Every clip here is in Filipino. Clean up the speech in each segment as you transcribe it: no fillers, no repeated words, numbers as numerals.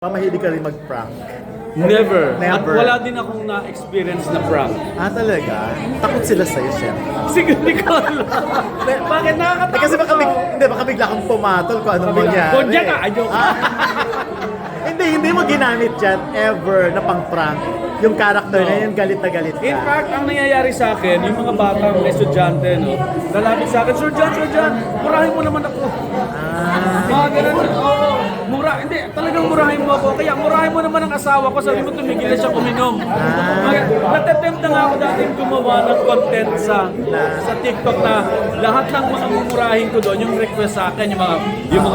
Mahilig ka rin mag-prank. Never. At Never. wala din akong na-experience na prank. Talaga? Takot sila sa'yo, syempre. Sige, hindi ko alam. Bakit nakakatakot? Kasi baka bigla kang pumatol kung anong mangyari. Kondya ka, ayok. Hindi mo ginamit yan ever na pang-prank. Yung character na yun, galit na galit ka. In fact, ang nangyayari sa akin, yung mga batang estudyante, no, lalapit sa akin, Sir John, murahin mo naman ako. Mga ganun, oo. Hindi, talagang murahin mo ako. Kaya murahin mo naman ang asawa ko, sabi mo tumigil na siya kuminom. Natatempt na nga ako dating gumawa ng content sa TikTok na lahat ng mga mumurahin ko doon, yung request sa akin, yung mga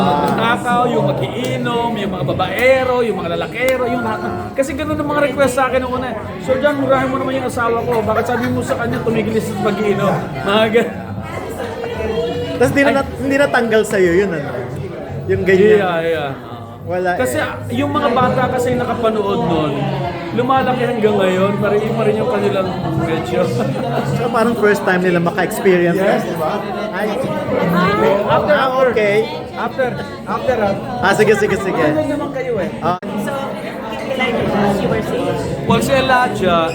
magnanakaw, yung mag-iinom, yung mga babaero, yung mga lalakero, yung lahat. Kasi ganun ang mga request sa akin noong una. Sir John, murahin mo naman yung asawa ko. Bakit sabi mo sa kanya tumigil siya sa mag-iinom? Mga ganun. Tapos hindi natanggal sa'yo yun, ano? Yung ganyan. Yeah. Wala Kasi yung mga bata kasi nakapanood nun, lumalaki hanggang ngayon, pa rin yung kanilang medyo. So, parang first time nila maka-experience. Yes, di ba? Okay. After. Sige. Ano naman kayo eh? So, Elijah, as you were saying. Well, si Elijah,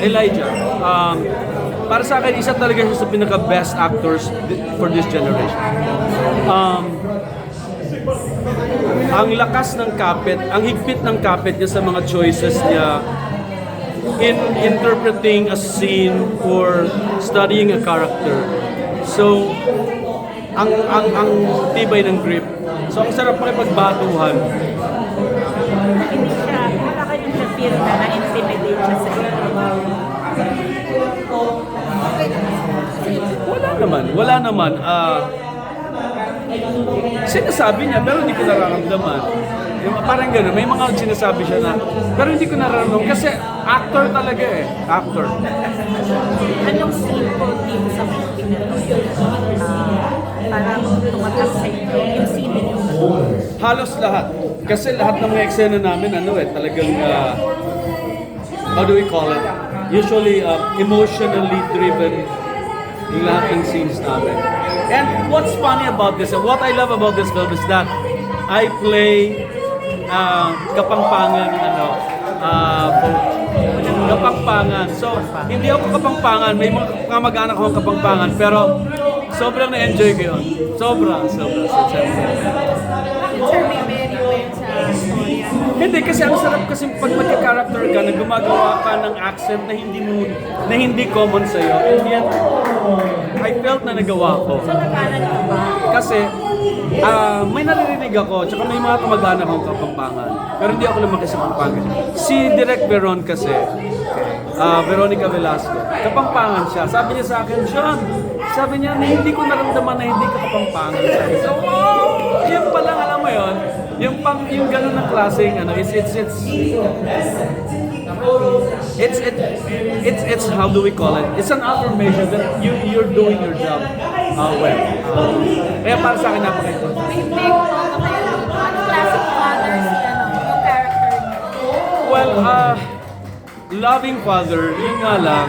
para sa akin, isa talaga siya sa pinaka-best actors for this generation. Ang lakas ng kapit, ang higpit ng kapit niya sa mga choices niya in interpreting a scene or studying a character. So, ang tibay ng grip. So, ang sarap makipagbatuhan. Hindi siya, nakakanyang siya feel na na-intimidate siya sa iyo. Wala naman. Sinasabi niya, pero hindi ko nararamdaman. Parang gano'n, may mga sinasabi siya na, pero hindi ko nararamdaman. Kasi actor talaga eh. Actor. Anong scene po dito sa movie na to? Parang tumatak sa inyo, yung scene niyo. Halos lahat. Kasi lahat ng mga eksena namin, talagang, how do we call it? Usually, emotionally driven yung lahat ng scenes namin. And what's funny about this, and what I love about this film is that I play Kapampangan, Kapampangan. So, hindi ako Kapampangan, may mga kamag-anak akong Kapampangan, pero sobrang na-enjoy ko yun. Sobra. Sir, may meron sa storya. Hindi, kasi ang sarap kasi pag magka-character ka na gumagawa ka ng accent na hindi common sa'yo. And yet, I felt na nagawa ko. So, nag-aral ka ba? Kasi, may naririnig ako, tsaka may mga kamag-anak akong Kapampangan. Pero hindi ako lumaki sa Kapampangan. Si Direk Veron kasi, Veronica Velasco, Kapampangan siya. Sabi niya sa akin, Sean, sabi niya, hindi ko naramdaman na hindi ka Kapampangan. So, yan pa lang, alam mo yun, yung gano'n ng klaseng, it's how do we call it? It's an affirmation that you're doing your job well. Kaya para sa akin napakita. May big ano kayo? Ano classic father si yung character niyo? Well, loving father, yun nga lang,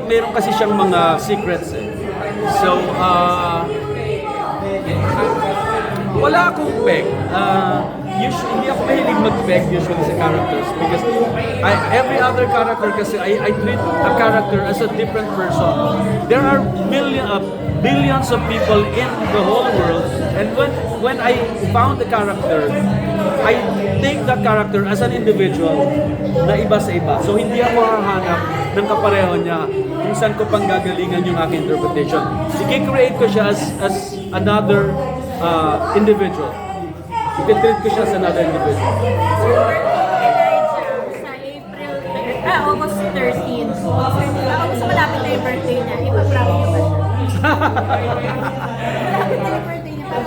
meron kasi siyang mga secrets eh. So, wala akong peg. Usually, hindi ako mahilig mag-peg usually sa characters because every other character kasi I treat a character as a different person. There are billions of people in the whole world, and when I found the character, I take that character as an individual na iba sa iba. So hindi ako hahanap ng kapareho niya kung saan ko pang gagalingan yung aking interpretation. I-create ko siya as another individual. I-treat ko siya as another individual. So, Elijah, sa April, August 13. Sa malapit na yung birthday niya, ipaprank niyo ba siya? Malapit na yung birthday niya.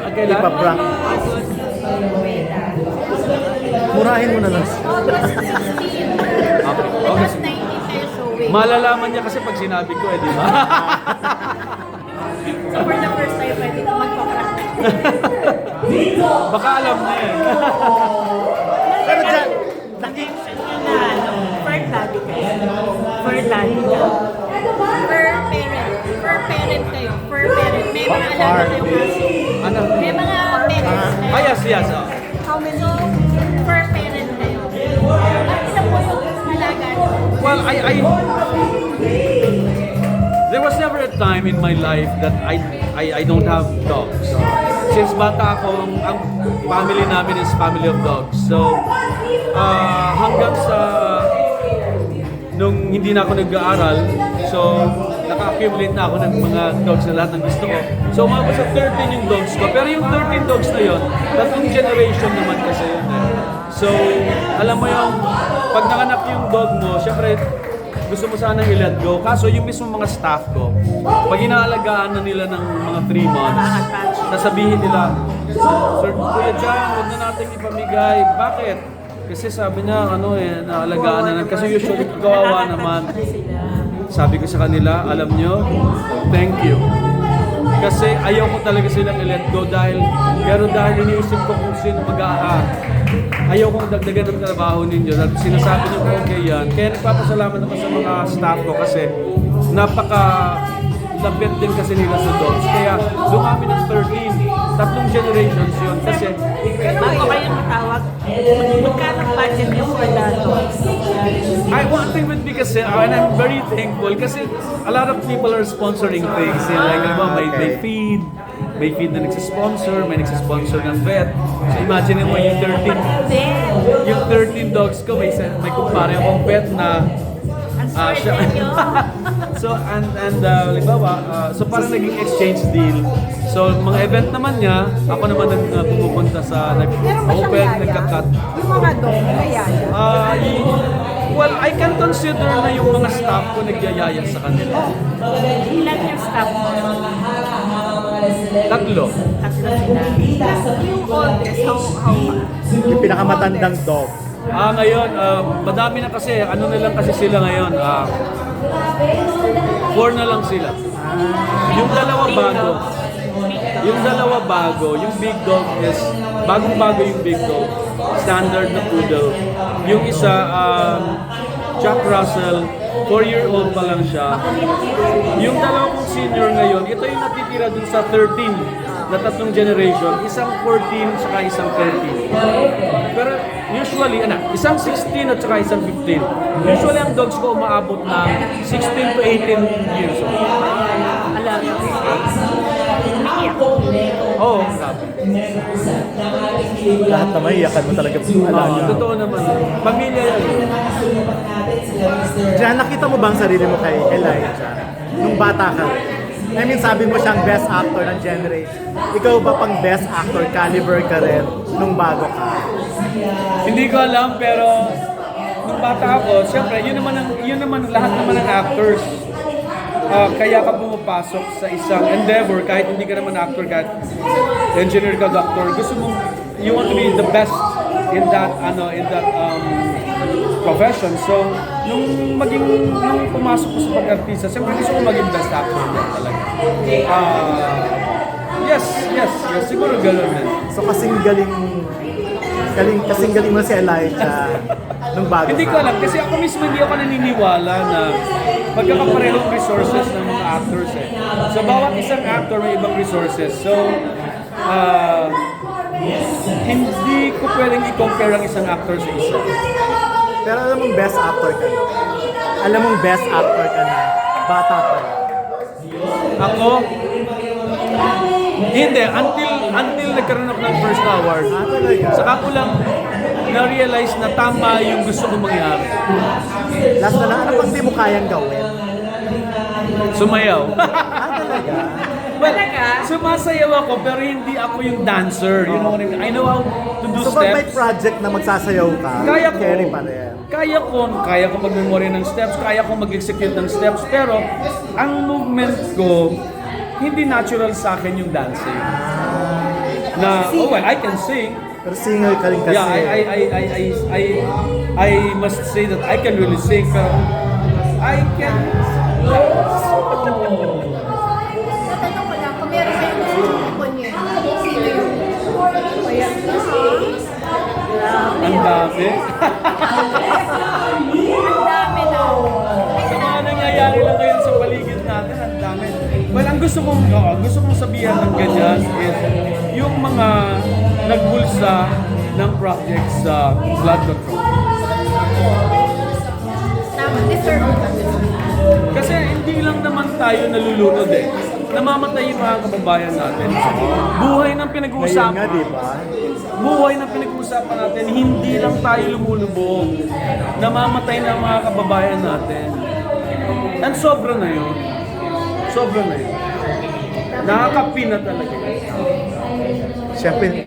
Kailan? Ipaprank. Murahin mo na lang. August 16. August 19 tayo showing. Malalaman niya kasi pag sinabi ko di ba? So, for the first time, pwede ko magpaprank. Baka alam niya eh. Pero dyan, Na-mention niyo na, fur daddy kayo. Fur daddy ka. Fur parent kayo. Fur parent. May mga alaga kayong aso. Ano? May mga parents na Yes. how How many? So, per parent kayo. Ilan po yung alaga niyo? Well, there was never a time in my life that I don't have dogs. Since bata ako, ang family namin is family of dogs. So, hanggang sa nung hindi na ako nag-aaral, so naka-accumulate na ako ng mga dogs na lahat ng gusto ko. So, umabot sa 13 yung dogs ko. Pero yung 13 dogs na yon, tatlong generation naman kasi yun eh. So, alam mo yung, pag nanganak yung dog mo, syempre, gusto mo sanang i-let go. Kaso yung mismo mga staff ko, pag inaalagaan na nila ng mga 3 months, sasabihin nila, Sir, Kuya Jan, huwag na natin ipamigay. Bakit? Kasi sabi niya, naalagaan na. Kasi usually, kawawa naman. Sabi ko sa kanila, alam nyo, thank you. Kasi ayaw ko talaga silang i-let go pero dahil iniisip ko kung sino ayaw kong dagdagan ng trabaho ninyo. At sinasabi niyo ko okay yan. Kaya nagpapasalamat ako sa mga staff ko kasi napaka-lapit din kasi nila sa dogs. Kaya dumami ng 13. Tatlong generations yun. Kasi Bago kayo matawag, magkano budget niyo for the dogs? one thing would be kasi, and I'm very thankful kasi a lot of people are sponsoring things. Like, may feed na nagsisponsor, may nagsisponsor ng vet. So imagine mo yung 13 dogs ko, may kumpare akong vet na siya. So so parang naging exchange deal. So mga event naman niya, ako naman pumupunta sa nag-open, nagka-cut. Yung mga dog, kaya Well, I can consider na yung mga staff ko nagyayaya sa kanila. Ilan yung staff mo? 3. Tatlo sila. Yung oldest, how Yung pinakamatandang dog. Ngayon, madami na kasi, ano na lang kasi sila ngayon, 4 na lang sila. Yung dalawa bago, yung big dog is, bagong-bago yung big dog, standard na poodle. Yung isa, Jack Russell, 4-year-old pa lang siya. Yung dalawa kong senior ngayon, ito yung natitira dun sa 13 na tatlong generation, isang 14 saka isang 13. Pero usually, isang 16 at saka isang 15. Usually ang dogs ko umaabot ng 16 to 18 years old. alam niyo? Umiiyak. Oo, grabe. Lahat naman iyakan mo talaga alaga. Totoo naman. Pamilya yan. Diyan, nakita mo ba ang sarili mo kay Elijah? Nung bata ka? I mean, sabi mo siyang best actor ng generation. Ikaw ba pang best actor caliber ka rin nung bago ka? Hindi ko alam, pero nung bata ako, siyempre, yun naman lahat naman ng actors. Kaya ka pumapasok sa isang endeavor, kahit hindi ka naman actor, kahit engineer ka, doctor, gusto mo, you want to be the best in that profession. So, nung pumasok ko sa pag-artista, siyempre gusto ko maging best actor din talaga. Yes, siguro gano'n din. So kasing galing mo si Elijah nung bago Hindi ko ka. alam, kasi ako mismo hindi ako naniniwala na magkakaparehong resources ng mga actors eh. So, bawat isang actor may ibang resources. So, hindi ko pwedeng i-compare ang isang actor sa isa. Pero alam mong best actor ka na. Alam mong best actor ka na. Bata pa. Ako, hindi, until nagkaroon ako ng first award, Talaga? saka ko lang na-realize na tama yung gusto kong mangyari. Last na lang, ano pang di mo kayang gawin? Sumayaw. Talaga? Well, sumasayaw ako pero hindi ako yung dancer. You know what I mean? I know how to do So pag may steps. project na magsasayaw ka, Kaya ko. carry pa rin. Kaya ko mag-memory ng steps, kaya ko mag-execute ng steps, pero ang movement ko, hindi natural sa akin yung dancing. I can sing. Pero singer ka rin kasi. Yeah, I must say that I can really sing, pero I can dance. Tatanong ko lang, kung meron kayong gusto ipon niyo, sino yun? Kaya, Ang dami. ang dami na. Sa mga nangyayari lang ngayon sa paligid natin, ang dami. Well, ang gusto kong sabihan ng ganyan is yung mga nagbulsa ng project sa blood control. Tama, deserve mo ba? Kasi hindi lang naman tayo nalulunod eh. Namamatay yung mga kababayan natin. Buhay ng Ngayon pinag-uusapan. nga, di ba? Buhay ng pinag-uusapan natin, hindi lang tayo lumulubog. Namamatay na ang mga kababayan natin. And sobra na yun. Sobra na yun. Nakakapina talaga. Siyempre,